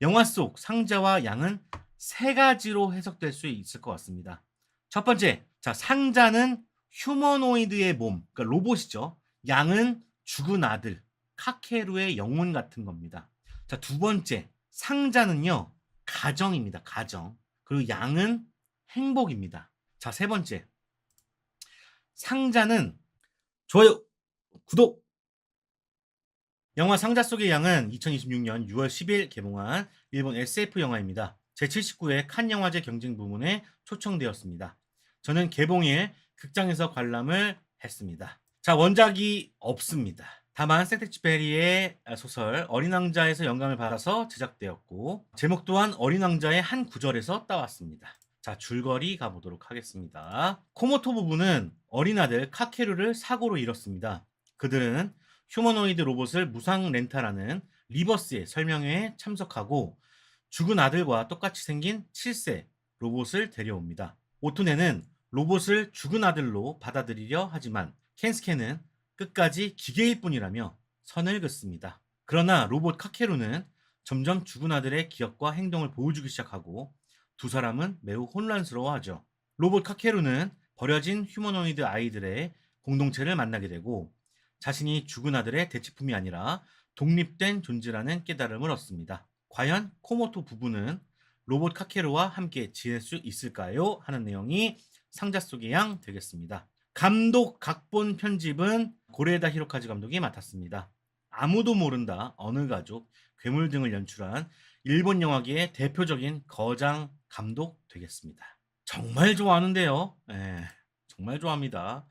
영화 속 상자와 양은 세 가지로 해석될 수 있을 것 같습니다. 첫 번째, 자, 상자는 휴머노이드의 몸, 그러니까 로봇이죠. 양은 죽은 아들, 카케루의 영혼 같은 겁니다. 자, 두 번째, 상자는요, 가정입니다. 가정. 그리고 양은 행복입니다. 자, 세 번째, 상자는 좋아요, 구독. 영화 상자 속의 양은 2026년 6월 10일 개봉한 일본 SF 영화입니다. 제79회 칸 영화제 경쟁 부문에 초청되었습니다. 저는 개봉일 극장에서 관람을 했습니다. 자, 원작이 없습니다. 다만 세텍쥐페리의 소설 어린 왕자에서 영감을 받아서 제작되었고, 제목 또한 어린 왕자의 한 구절에서 따왔습니다. 자, 줄거리 가보도록 하겠습니다. 코모토 부부는 어린 아들 카케루를 사고로 잃었습니다. 그들은 휴머노이드 로봇을 무상 렌탈하는 리버스의 설명회에 참석하고 죽은 아들과 똑같이 생긴 7세 로봇을 데려옵니다. 오토네는 로봇을 죽은 아들로 받아들이려 하지만 켄스케는 끝까지 기계일 뿐이라며 선을 긋습니다. 그러나 로봇 카케루는 점점 죽은 아들의 기억과 행동을 보여주기 시작하고 두 사람은 매우 혼란스러워하죠. 로봇 카케루는 버려진 휴머노이드 아이들의 공동체를 만나게 되고 자신이 죽은 아들의 대치품이 아니라 독립된 존재라는 깨달음을 얻습니다. 과연 코모토 부부는 로봇 카케루와 함께 지낼 수 있을까요? 하는 내용이 상자 속의 양 되겠습니다. 감독, 각본, 편집은 고레에다 히로카즈 감독이 맡았습니다. 아무도 모른다, 어느 가족, 괴물 등을 연출한 일본 영화계의 대표적인 거장 감독 되겠습니다. 정말 좋아하는데요. 예, 정말 좋아합니다.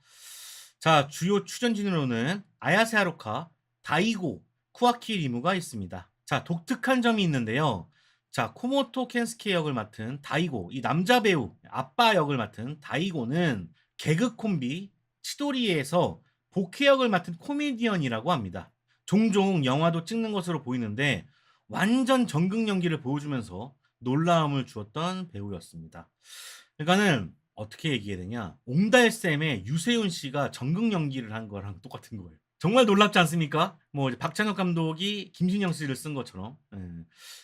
자, 주요 출연진으로는 아야세 하루카, 다이고, 쿠아키 리무가 있습니다. 자, 독특한 점이 있는데요. 자, 코모토 켄스케 역을 맡은 다이고, 이 남자 배우, 아빠 역을 맡은 다이고는 개그 콤비 치도리에서 복해 역을 맡은 코미디언이라고 합니다. 종종 영화도 찍는 것으로 보이는데 완전 전극 연기를 보여주면서 놀라움을 주었던 배우였습니다. 그러니까는 어떻게 얘기해야 되냐? 옹달샘의 유세윤 씨가 전극 연기를 한 거랑 똑같은 거예요. 정말 놀랍지 않습니까? 뭐 박찬욱 감독이 김신영 씨를 쓴 것처럼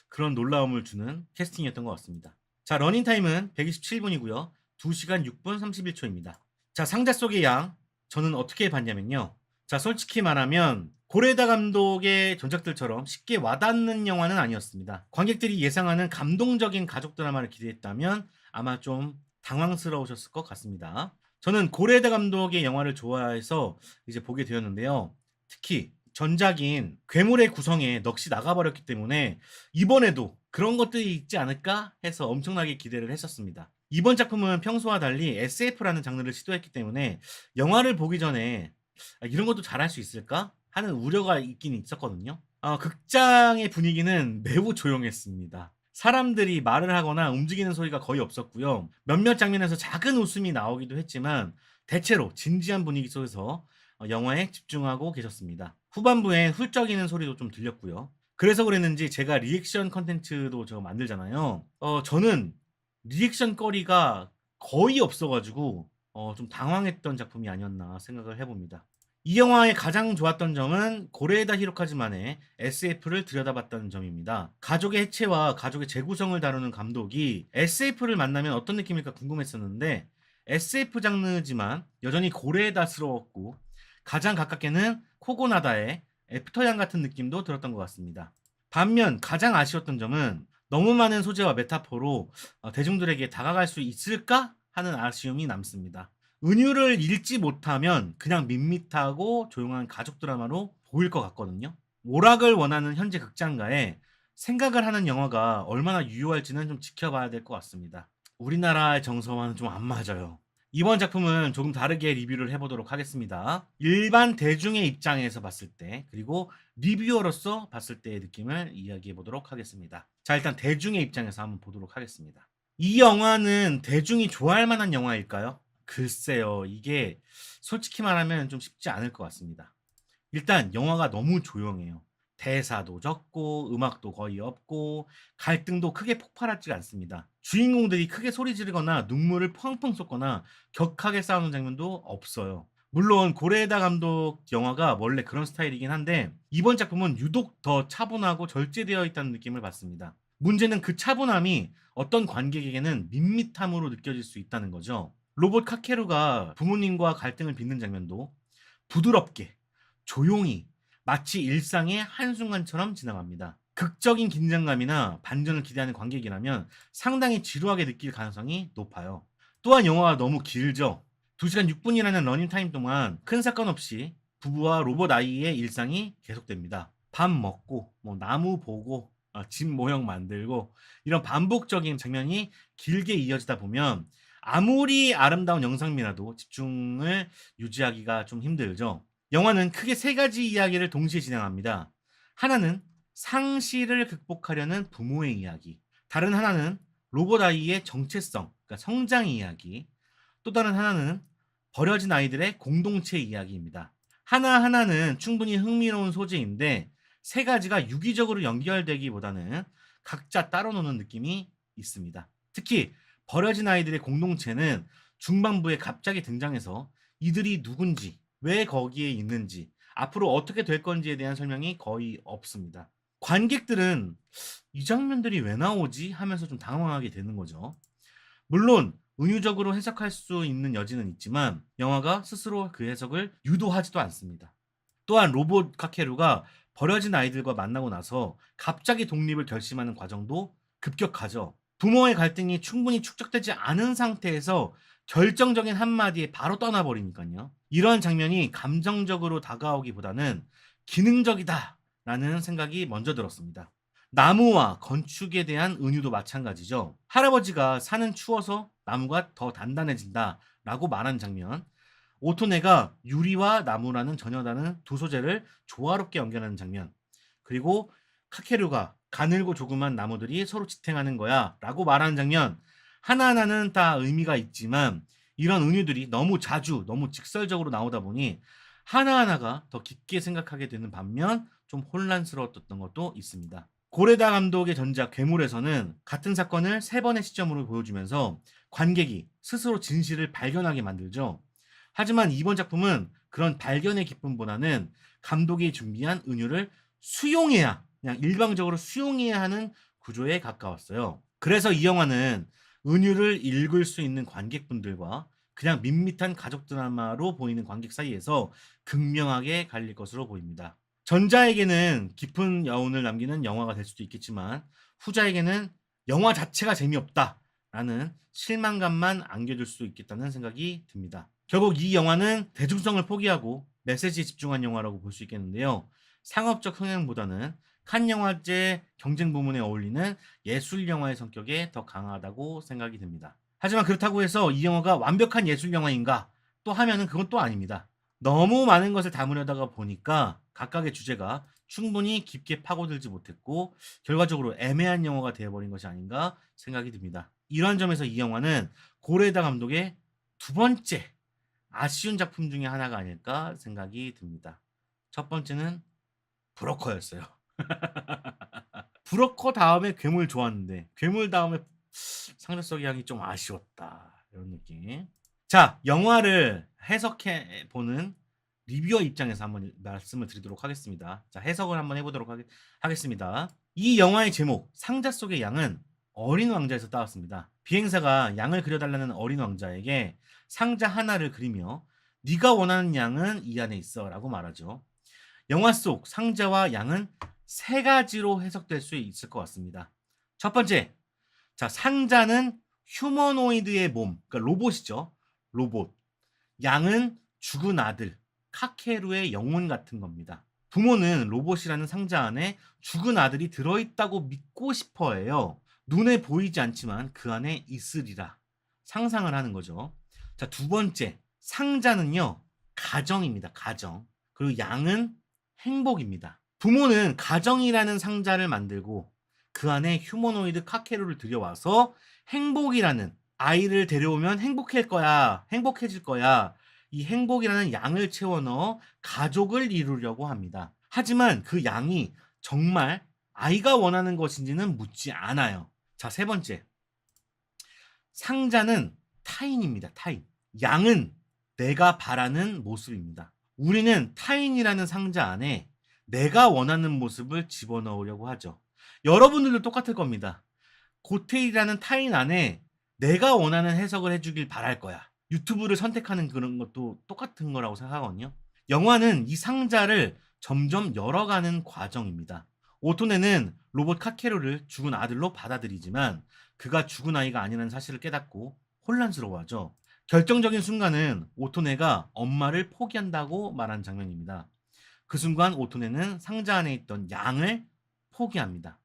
그런 놀라움을 주는 캐스팅이었던 것 같습니다. 자, 러닝타임은 127분이고요. 2시간 6분 31초입니다. 자, 상자 속의 양 저는 어떻게 봤냐면요. 자, 솔직히 말하면 고레다 감독의 전작들처럼 쉽게 와닿는 영화는 아니었습니다. 관객들이 예상하는 감동적인 가족 드라마를 기대했다면 아마 좀 당황스러우셨을 것 같습니다. 저는 고레다 감독의 영화를 좋아해서 이제 보게 되었는데요. 특히 전작인 괴물의 구성에 넋이 나가버렸기 때문에 이번에도 그런 것들이 있지 않을까 해서 엄청나게 기대를 했었습니다. 이번 작품은 평소와 달리 SF라는 장르를 시도했기 때문에 영화를 보기 전에 이런 것도 잘할 수 있을까? 하는 우려가 있긴 있었거든요. 극장의 분위기는 매우 조용했습니다. 사람들이 말을 하거나 움직이는 소리가 거의 없었고요. 몇몇 장면에서 작은 웃음이 나오기도 했지만 대체로 진지한 분위기 속에서 영화에 집중하고 계셨습니다. 후반부엔 훌쩍이는 소리도 좀 들렸고요. 그래서 그랬는지 제가 리액션 컨텐츠도 저 만들잖아요. 저는 리액션 거리가 거의 없어가지고 좀 당황했던 작품이 아니었나 생각을 해봅니다. 이 영화의 가장 좋았던 점은 고레에다 히로카즈만의 SF를 들여다봤다는 점입니다. 가족의 해체와 가족의 재구성을 다루는 감독이 SF를 만나면 어떤 느낌일까 궁금했었는데 SF 장르지만 여전히 고레에다스러웠고 가장 가깝게는 코고나다의 애프터양 같은 느낌도 들었던 것 같습니다. 반면 가장 아쉬웠던 점은 너무 많은 소재와 메타포로 대중들에게 다가갈 수 있을까 하는 아쉬움이 남습니다. 은유를 읽지 못하면 그냥 밋밋하고 조용한 가족 드라마로 보일 것 같거든요. 오락을 원하는 현재 극장가에 생각을 하는 영화가 얼마나 유효할지는 좀 지켜봐야 될 것 같습니다. 우리나라의 정서와는 좀 안 맞아요. 이번 작품은 조금 다르게 리뷰를 해보도록 하겠습니다. 일반 대중의 입장에서 봤을 때, 그리고 리뷰어로서 봤을 때의 느낌을 이야기해 보도록 하겠습니다. 자, 일단 대중의 입장에서 한번 보도록 하겠습니다. 이 영화는 대중이 좋아할 만한 영화일까요? 글쎄요, 이게 솔직히 말하면 좀 쉽지 않을 것 같습니다. 일단 영화가 너무 조용해요. 대사도 적고 음악도 거의 없고 갈등도 크게 폭발하지가 않습니다. 주인공들이 크게 소리 지르거나 눈물을 펑펑 쏟거나 격하게 싸우는 장면도 없어요. 물론 고레에다 감독 영화가 원래 그런 스타일이긴 한데 이번 작품은 유독 더 차분하고 절제되어 있다는 느낌을 받습니다. 문제는 그 차분함이 어떤 관객에게는 밋밋함으로 느껴질 수 있다는 거죠. 로봇 카케루가 부모님과 갈등을 빚는 장면도 부드럽게, 조용히, 마치 일상의 한순간처럼 지나갑니다. 극적인 긴장감이나 반전을 기대하는 관객이라면 상당히 지루하게 느낄 가능성이 높아요. 또한 영화가 너무 길죠. 2시간 6분이라는 러닝타임 동안 큰 사건 없이 부부와 로봇 아이의 일상이 계속됩니다. 밥 먹고, 나무 보고, 집 모형 만들고, 이런 반복적인 장면이 길게 이어지다 보면 아무리 아름다운 영상미라도 집중을 유지하기가 좀 힘들죠. 영화는 크게 세 가지 이야기를 동시에 진행합니다. 하나는 상실을 극복하려는 부모의 이야기, 다른 하나는 로봇 아이의 정체성, 그러니까 성장 이야기, 또 다른 하나는 버려진 아이들의 공동체 이야기입니다. 하나하나는 충분히 흥미로운 소재인데 세 가지가 유기적으로 연결되기보다는 각자 따로 노는 느낌이 있습니다. 특히 버려진 아이들의 공동체는 중반부에 갑자기 등장해서 이들이 누군지, 왜 거기에 있는지, 앞으로 어떻게 될 건지에 대한 설명이 거의 없습니다. 관객들은 이 장면들이 왜 나오지? 하면서 좀 당황하게 되는 거죠. 물론 은유적으로 해석할 수 있는 여지는 있지만 영화가 스스로 그 해석을 유도하지도 않습니다. 또한 로봇 카케루가 버려진 아이들과 만나고 나서 갑자기 독립을 결심하는 과정도 급격하죠. 부모의 갈등이 충분히 축적되지 않은 상태에서 결정적인 한마디에 바로 떠나버리니까요. 이러한 장면이 감정적으로 다가오기보다는 기능적이다 라는 생각이 먼저 들었습니다. 나무와 건축에 대한 은유도 마찬가지죠. 할아버지가 산은 추워서 나무가 더 단단해진다 라고 말한 장면, 오토네가 유리와 나무라는 전혀 다른 두 소재를 조화롭게 연결하는 장면, 그리고 카케루가 가늘고 조그만 나무들이 서로 지탱하는 거야 라고 말하는 장면, 하나하나는 다 의미가 있지만 이런 은유들이 너무 자주 너무 직설적으로 나오다 보니 하나하나가 더 깊게 생각하게 되는 반면 좀 혼란스러웠던 것도 있습니다. 고레다 감독의 전작 괴물에서는 같은 사건을 세 번의 시점으로 보여주면서 관객이 스스로 진실을 발견하게 만들죠. 하지만 이번 작품은 그런 발견의 기쁨보다는 감독이 준비한 은유를 수용해야, 그냥 일방적으로 수용해야 하는 구조에 가까웠어요. 그래서 이 영화는 은유를 읽을 수 있는 관객분들과 그냥 밋밋한 가족 드라마로 보이는 관객 사이에서 극명하게 갈릴 것으로 보입니다. 전자에게는 깊은 여운을 남기는 영화가 될 수도 있겠지만 후자에게는 영화 자체가 재미없다라는 실망감만 안겨줄 수 있겠다는 생각이 듭니다. 결국 이 영화는 대중성을 포기하고 메시지에 집중한 영화라고 볼 수 있겠는데요. 상업적 흥행보다는 칸 영화제 경쟁 부문에 어울리는 예술 영화의 성격에 더 강하다고 생각이 듭니다. 하지만 그렇다고 해서 이 영화가 완벽한 예술 영화인가 또 하면은 그건 또 아닙니다. 너무 많은 것을 담으려다가 보니까 각각의 주제가 충분히 깊게 파고들지 못했고 결과적으로 애매한 영화가 되어버린 것이 아닌가 생각이 듭니다. 이러한 점에서 이 영화는 고레다 감독의 두 번째 아쉬운 작품 중에 하나가 아닐까 생각이 듭니다. 첫 번째는 브로커였어요. 브로커 다음에 괴물 좋았는데 괴물 다음에 상대 속의 향이 좀 아쉬웠다. 이런 느낌. 자, 영화를 해석해 보는 리뷰어 입장에서 한번 말씀을 드리도록 하겠습니다. 자, 해석을 한번 해보도록 하겠습니다. 이 영화의 제목 상자 속의 양은 어린 왕자에서 따왔습니다. 비행사가 양을 그려달라는 어린 왕자에게 상자 하나를 그리며 네가 원하는 양은 이 안에 있어 라고 말하죠. 영화 속 상자와 양은 세 가지로 해석될 수 있을 것 같습니다. 첫 번째, 자, 상자는 휴머노이드의 몸, 그러니까 로봇이죠. 로봇. 양은 죽은 아들, 카케루의 영혼 같은 겁니다. 부모는 로봇이라는 상자 안에 죽은 아들이 들어있다고 믿고 싶어 해요. 눈에 보이지 않지만 그 안에 있으리라 상상을 하는 거죠. 자, 두 번째, 상자는요, 가정입니다. 가정. 그리고 양은 행복입니다. 부모는 가정이라는 상자를 만들고 그 안에 휴머노이드 카케루를 들여와서 행복이라는 아이를 데려오면 행복해질 거야. 행복해질 거야. 이 행복이라는 양을 채워 넣어 가족을 이루려고 합니다. 하지만 그 양이 정말 아이가 원하는 것인지는 묻지 않아요. 자, 세 번째. 상자는 타인입니다. 타인. 양은 내가 바라는 모습입니다. 우리는 타인이라는 상자 안에 내가 원하는 모습을 집어넣으려고 하죠. 여러분들도 똑같을 겁니다. 고테일이라는 타인 안에 내가 원하는 해석을 해주길 바랄 거야. 유튜브를 선택하는 그런 것도 똑같은 거라고 생각하거든요. 영화는 이 상자를 점점 열어가는 과정입니다. 오토네는 로봇 카케루를 죽은 아들로 받아들이지만 그가 죽은 아이가 아니라는 사실을 깨닫고 혼란스러워하죠. 결정적인 순간은 오토네가 엄마를 포기한다고 말한 장면입니다. 그 순간 오토네는 상자 안에 있던 양을 포기합니다.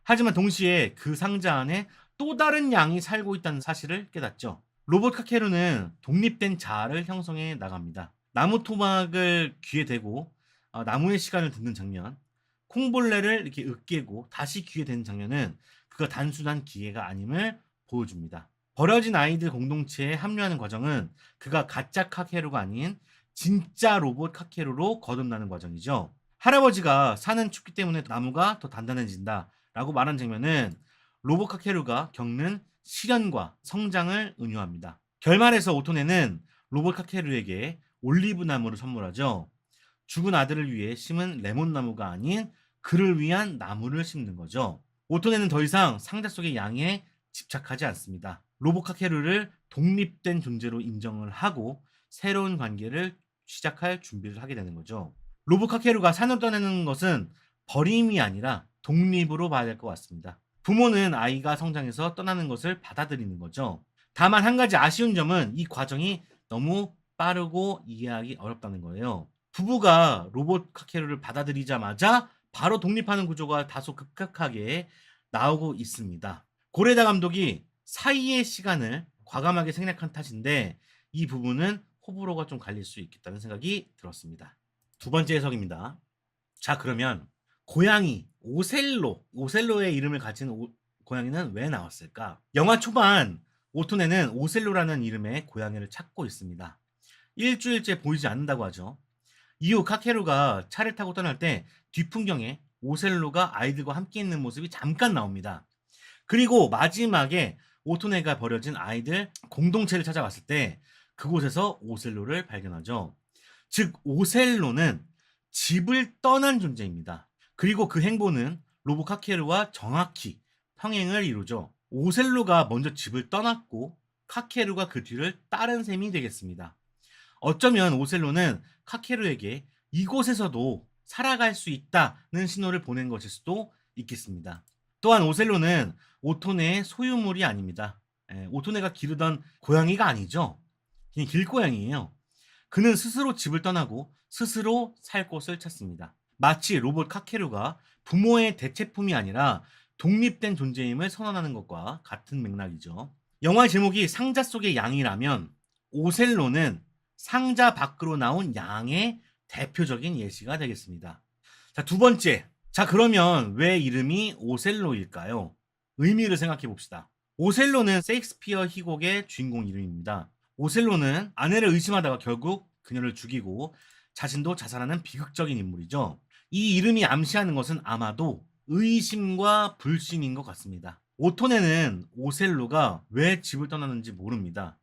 하지만 동시에 그 상자 안에 또 다른 양이 살고 있다는 사실을 깨닫죠. 로봇 카케루는 독립된 자아를 형성해 나갑니다. 나무 토막을 귀에 대고 나무의 시간을 듣는 장면, 콩벌레를 이렇게 으깨고 다시 귀에 대는 장면은 그가 단순한 기계가 아님을 보여줍니다. 버려진 아이들 공동체에 합류하는 과정은 그가 가짜 카케루가 아닌 진짜 로봇 카케루로 거듭나는 과정이죠. 할아버지가 산은 춥기 때문에 나무가 더 단단해진다 라고 말한 장면은 로봇 카케루가 겪는 시련과 성장을 은유합니다. 결말에서 오토네는 로봇 카케루에게 올리브 나무를 선물하죠. 죽은 아들을 위해 심은 레몬나무가 아닌 그를 위한 나무를 심는 거죠. 오토네는 더 이상 상자 속의 양에 집착하지 않습니다. 로봇 카케루를 독립된 존재로 인정을 하고 새로운 관계를 시작할 준비를 하게 되는 거죠. 로봇 카케루가 산을 떠나는 것은 버림이 아니라 독립으로 봐야 될 것 같습니다. 부모는 아이가 성장해서 떠나는 것을 받아들이는 거죠. 다만 한 가지 아쉬운 점은 이 과정이 너무 빠르고 이해하기 어렵다는 거예요. 부부가 로봇 카케루를 받아들이자마자 바로 독립하는 구조가 다소 급격하게 나오고 있습니다. 고레다 감독이 사이의 시간을 과감하게 생략한 탓인데 이 부분은 호불호가 좀 갈릴 수 있겠다는 생각이 들었습니다. 두 번째 해석입니다. 자, 그러면 고양이 오셀로의 이름을 가진 고양이는 왜 나왔을까? 영화 초반 오토네는 오셀로라는 이름의 고양이를 찾고 있습니다. 일주일째 보이지 않는다고 하죠. 이후 카케루가 차를 타고 떠날 때 뒷풍경에 오셀로가 아이들과 함께 있는 모습이 잠깐 나옵니다. 그리고 마지막에 오토네가 버려진 아이들 공동체를 찾아갔을 때 그곳에서 오셀로를 발견하죠. 즉 오셀로는 집을 떠난 존재입니다. 그리고 그 행보는 로봇 카케루와 정확히 평행을 이루죠. 오셀로가 먼저 집을 떠났고 카케루가 그 뒤를 따른 셈이 되겠습니다. 어쩌면 오셀로는 카케루에게 이곳에서도 살아갈 수 있다는 신호를 보낸 것일 수도 있겠습니다. 또한 오셀로는 오토네의 소유물이 아닙니다. 오토네가 기르던 고양이가 아니죠. 그냥 길고양이에요. 그는 스스로 집을 떠나고 스스로 살 곳을 찾습니다. 마치 로봇 카케루가 부모의 대체품이 아니라 독립된 존재임을 선언하는 것과 같은 맥락이죠. 영화의 제목이 상자 속의 양이라면 오셀로는 상자 밖으로 나온 양의 대표적인 예시가 되겠습니다. 자, 두 번째. 자, 그러면 왜 이름이 오셀로일까요? 의미를 생각해 봅시다. 오셀로는 셰익스피어 희곡의 주인공 이름입니다. 오셀로는 아내를 의심하다가 결국 그녀를 죽이고 자신도 자살하는 비극적인 인물이죠. 이 이름이 암시하는 것은 아마도 의심과 불신인 것 같습니다. 오토네는 오셀로가 왜 집을 떠났는지 모릅니다.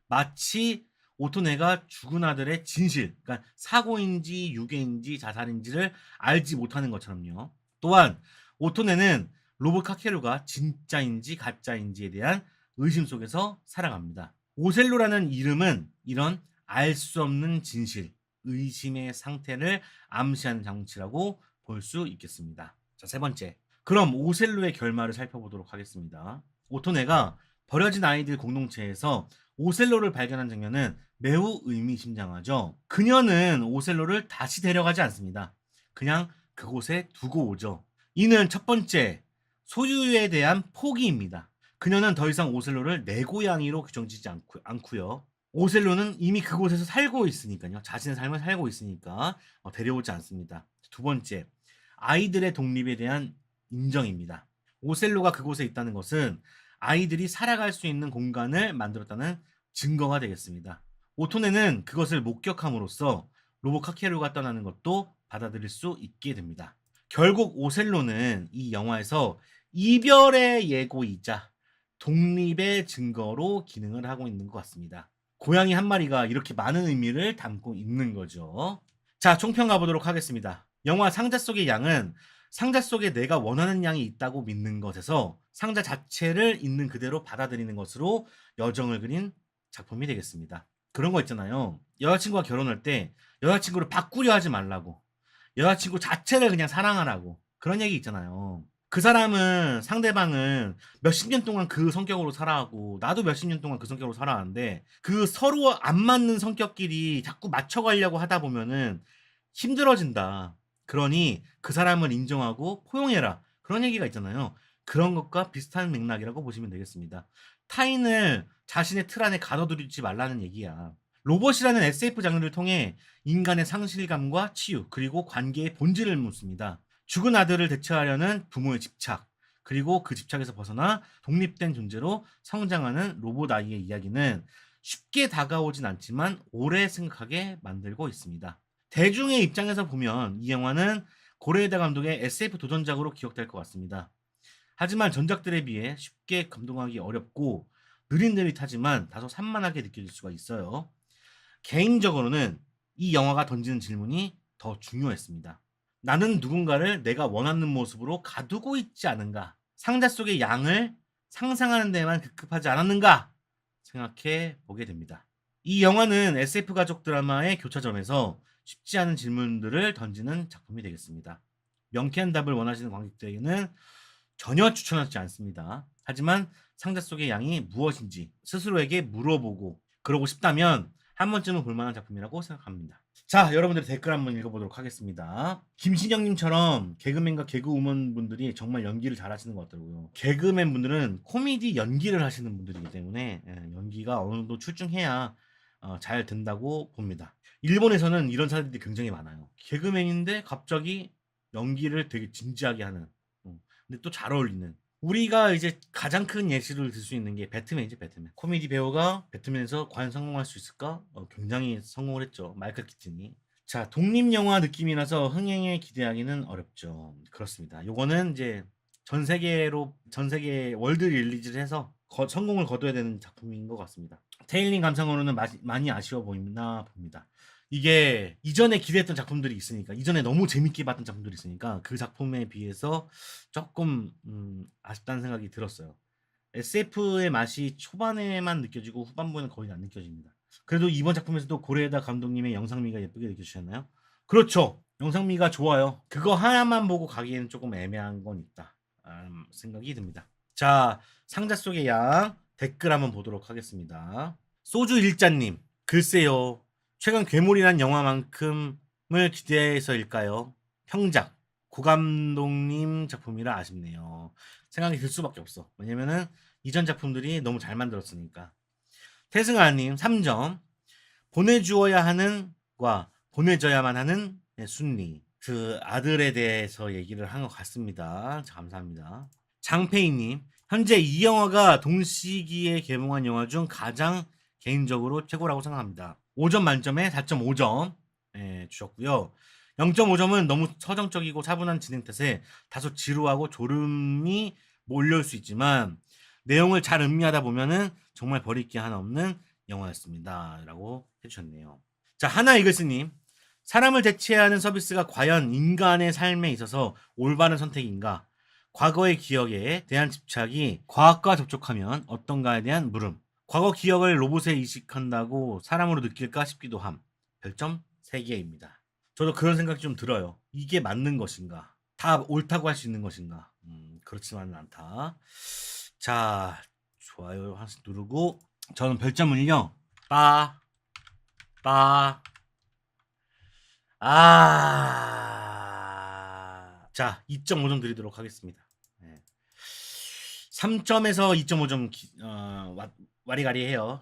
마치 오토네가 죽은 아들의 진실, 그러니까 사고인지 유괴인지 자살인지를 알지 못하는 것처럼요. 또한 오토네는 로봇 카케루가 진짜인지 가짜인지에 대한 의심 속에서 살아갑니다. 오셀로라는 이름은 이런 알 수 없는 진실, 의심의 상태를 암시하는 장치라고 볼 수 있겠습니다. 자, 세 번째. 그럼 오셀로의 결말을 살펴보도록 하겠습니다. 오토네가 버려진 아이들 공동체에서 오셀로를 발견한 장면은 매우 의미심장하죠. 그녀는 오셀로를 다시 데려가지 않습니다. 그냥 그곳에 두고 오죠. 이는 첫 번째, 소유에 대한 포기입니다. 그녀는 더 이상 오셀로를 내 고양이로 규정짓지 않고요. 오셀로는 이미 그곳에서 살고 있으니까요. 자신의 삶을 살고 있으니까 데려오지 않습니다. 두 번째, 아이들의 독립에 대한 인정입니다. 오셀로가 그곳에 있다는 것은 아이들이 살아갈 수 있는 공간을 만들었다는 증거가 되겠습니다. 오토네는 그것을 목격함으로써 로봇 카케루가 떠나는 것도 받아들일 수 있게 됩니다. 결국 오셀로는 이 영화에서 이별의 예고이자 독립의 증거로 기능을 하고 있는 것 같습니다. 고양이 한 마리가 이렇게 많은 의미를 담고 있는 거죠. 자, 총평 가보도록 하겠습니다. 영화 상자 속의 양은 상자 속에 내가 원하는 양이 있다고 믿는 것에서 상자 자체를 있는 그대로 받아들이는 것으로 여정을 그린 작품이 되겠습니다. 그런 거 있잖아요. 여자친구가 결혼할 때 여자친구를 바꾸려 하지 말라고. 여자친구 자체를 그냥 사랑하라고. 그런 얘기 있잖아요. 그 사람은 상대방은 몇십 년 동안 그 성격으로 살아가고 나도 몇십 년 동안 그 성격으로 살아왔는데 그 서로 안 맞는 성격끼리 자꾸 맞춰가려고 하다 보면은 힘들어진다. 그러니 그 사람을 인정하고 포용해라. 그런 얘기가 있잖아요. 그런 것과 비슷한 맥락이라고 보시면 되겠습니다. 타인을 자신의 틀 안에 가둬두지 말라는 얘기야. 로봇이라는 SF 장르를 통해 인간의 상실감과 치유, 그리고 관계의 본질을 묻습니다. 죽은 아들을 대체하려는 부모의 집착, 그리고 그 집착에서 벗어나 독립된 존재로 성장하는 로봇 아이의 이야기는 쉽게 다가오진 않지만 오래 생각하게 만들고 있습니다. 대중의 입장에서 보면 이 영화는 고레에다 감독의 SF 도전작으로 기억될 것 같습니다. 하지만 전작들에 비해 쉽게 감동하기 어렵고 느릿느릿하지만 다소 산만하게 느껴질 수가 있어요. 개인적으로는 이 영화가 던지는 질문이 더 중요했습니다. 나는 누군가를 내가 원하는 모습으로 가두고 있지 않은가? 상자 속의 양을 상상하는 데만 급급하지 않았는가? 생각해 보게 됩니다. 이 영화는 SF 가족 드라마의 교차점에서 쉽지 않은 질문들을 던지는 작품이 되겠습니다. 명쾌한 답을 원하시는 관객들에게는 전혀 추천하지 않습니다. 하지만 상자 속의 양이 무엇인지 스스로에게 물어보고 그러고 싶다면 한 번쯤은 볼만한 작품이라고 생각합니다. 자, 여러분들 댓글 한번 읽어보도록 하겠습니다. 김신영님처럼 개그맨과 개그우먼 분들이 정말 연기를 잘하시는 것 같더라고요. 개그맨 분들은 코미디 연기를 하시는 분들이기 때문에 연기가 어느 정도 출중해야 잘 된다고 봅니다. 일본에서는 이런 사람들이 굉장히 많아요. 개그맨인데 갑자기 연기를 되게 진지하게 하는. 근데 또 잘 어울리는. 우리가 이제 가장 큰 예시를 들 수 있는 게 배트맨이지, 배트맨. 코미디 배우가 배트맨에서 과연 성공할 수 있을까? 굉장히 성공을 했죠. 마이클 키튼이. 자, 독립영화 느낌이라서 흥행에 기대하기는 어렵죠. 그렇습니다. 요거는 이제 전 세계 월드 릴리즈를 해서 성공을 거둬야 되는 작품인 것 같습니다. 테일링 감상으로는 많이 아쉬워 보이나 봅니다. 이게 이전에 기대했던 작품들이 있으니까, 이전에 너무 재밌게 봤던 작품들이 있으니까 그 작품에 비해서 조금 아쉽다는 생각이 들었어요. SF의 맛이 초반에만 느껴지고 후반부에는 거의 안 느껴집니다. 그래도 이번 작품에서도 고레에다 감독님의 영상미가 예쁘게 느껴지셨나요? 그렇죠. 영상미가 좋아요. 그거 하나만 보고 가기에는 조금 애매한 건 있다. 생각이 듭니다. 자, 상자 속의 양 댓글 한번 보도록 하겠습니다. 소주 일자님, 글쎄요. 최근 괴물이란 영화만큼을 기대해서일까요? 평작, 고 감독님 작품이라 아쉽네요. 생각이 들 수밖에 없어. 왜냐면은 이전 작품들이 너무 잘 만들었으니까. 태승아님 3점. 보내주어야 하는과 보내줘야만 하는 순리. 그 아들에 대해서 얘기를 한 것 같습니다. 자, 감사합니다. 장페이님, 현재 이 영화가 동시기에 개봉한 영화 중 가장 개인적으로 최고라고 생각합니다. 5점 만점에 4.5점 주셨고요. 0.5점은 너무 서정적이고 차분한 진행 탓에 다소 지루하고 졸음이 몰려올 수 있지만 내용을 잘 음미하다 보면은 정말 버릴 게 하나 없는 영화였습니다. 라고 해주셨네요. 자, 하나 이글스님, 사람을 대체하는 서비스가 과연 인간의 삶에 있어서 올바른 선택인가? 과거의 기억에 대한 집착이 과학과 접촉하면 어떤가에 대한 물음. 과거 기억을 로봇에 이식한다고 사람으로 느낄까 싶기도 함. 별점 3개입니다. 저도 그런 생각이 좀 들어요. 이게 맞는 것인가? 다 옳다고 할 수 있는 것인가? 그렇지만은 않다. 자, 좋아요 하나씩 누르고 저는 별점을요. 자, 2.5점 드리도록 하겠습니다. 3점에서 2.5점 와리가리 해요.